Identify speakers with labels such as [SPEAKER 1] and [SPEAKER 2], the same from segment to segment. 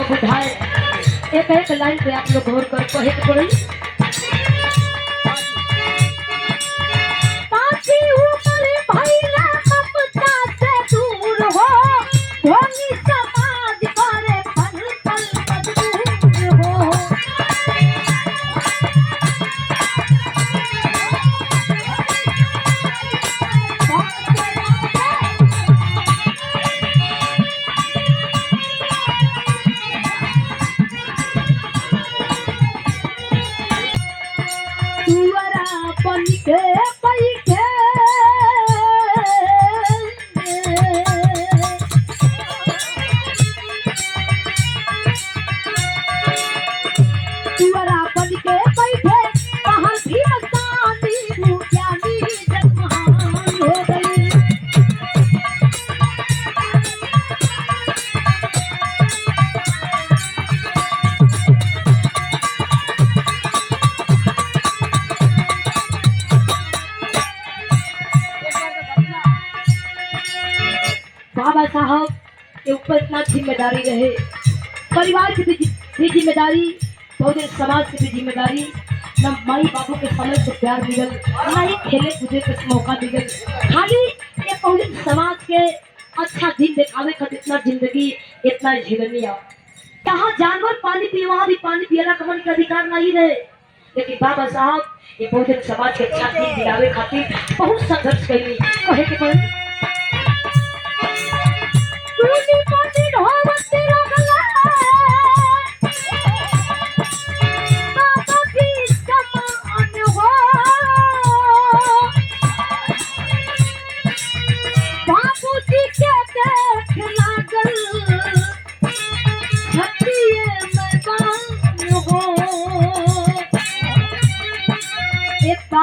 [SPEAKER 1] बुझाए। एक एक लाइन पे आप लोग गौर कर कहे के पड़ी। ताकि ऊपर भइला ममता से दूर हो, धोनी समाज करे पल पल मजबूर हो। के पैके तुअरा बन के बैठे कहाँ भी मस्तानी ज्ञानी जन्महान हो गई। बाबा साहब के ऊपर इतना जिम्मेदारी रहे, परिवार की भी जिम्मेदारी, बहुजन समाज की भी जिम्मेदारी। न माई बाबू के समय से प्यार मिलल, न ही खेले कूदे के मौका मिलल, खाली ये बहुजन समाज के अच्छा दिन दिखावे खातिर इतना जिंदगी इतना झेलनी आ। कहाँ जानवर पानी पिए वहाँ भी पानी पियला का मन का अधिकार नहीं रहे, लेकिन बाबा साहब ये बहुजन समाज के अच्छा दिन दिलावे खातिर बहुत संघर्ष कैली। कहे के पड़ी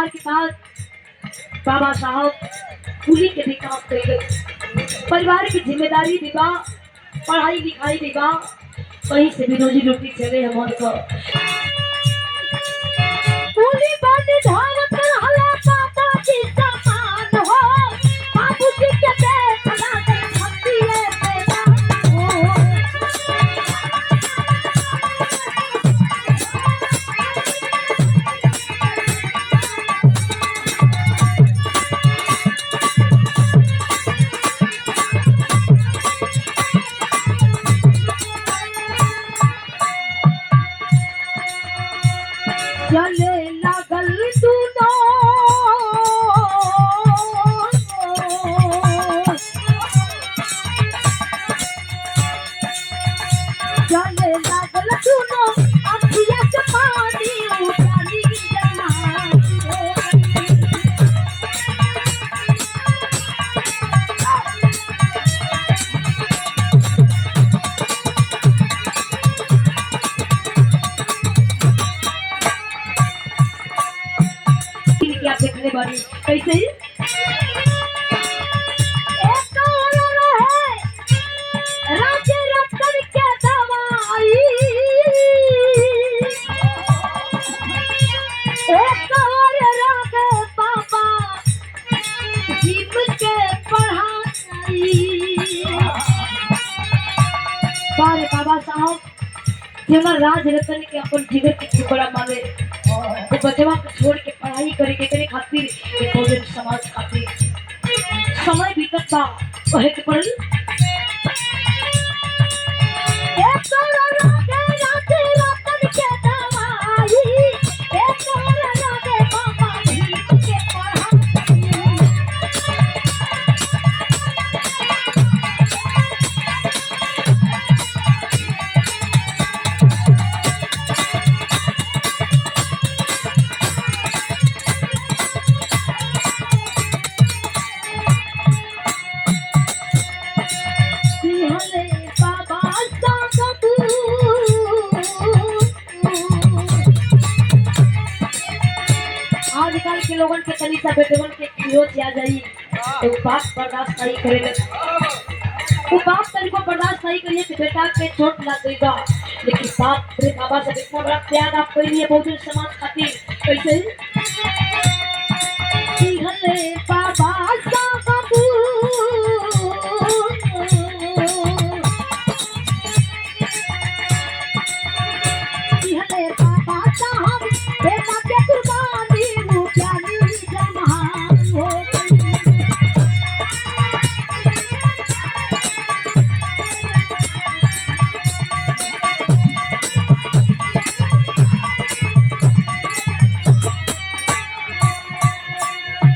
[SPEAKER 1] के बाद बाबा साहब कुली के भी काम करेंगे, परिवार की जिम्मेदारी विवाह, पढ़ाई लिखाई विवाह, कहीं से भी रोजी रोटी चले हमारे को। कुली बात धावत रहला पापा की समान हो, बाबू जी के देखला हंसिए पैदा हो। चले लागल सुनो चले लागल सुनो अखिया से पानी उठानी जमानी देखने वाली कैसे एक और है राज्य रतन के दवाई, एक और रागे बाबा जीव के पढ़ाई। बाबा साहब जेमर राज रतन के अपन जीवन के टुकड़ा माने, वो बचवा को छोड़ के पढ़ाई करे खातिर ये बहुजन समाज खातिर समय बीतत बा। कहे के पड़ी एक रागे राजे रतन के दवाई, एक रागे बाबा जीव के पढ़ाई। आजकल के लोगन के तनी सा बेटवन के खियोच आ जाई तो बाप बर्दाश्त नहीं करेगा, वो बाप तनी को बर्दाश्त नहीं करिए कि बेटा पे चोट लग गई बा, लेकिन बाप रे बाबा से इतना बड़ा त्याग आप करिए बहुजन समाज खातिर। कैसे बाबा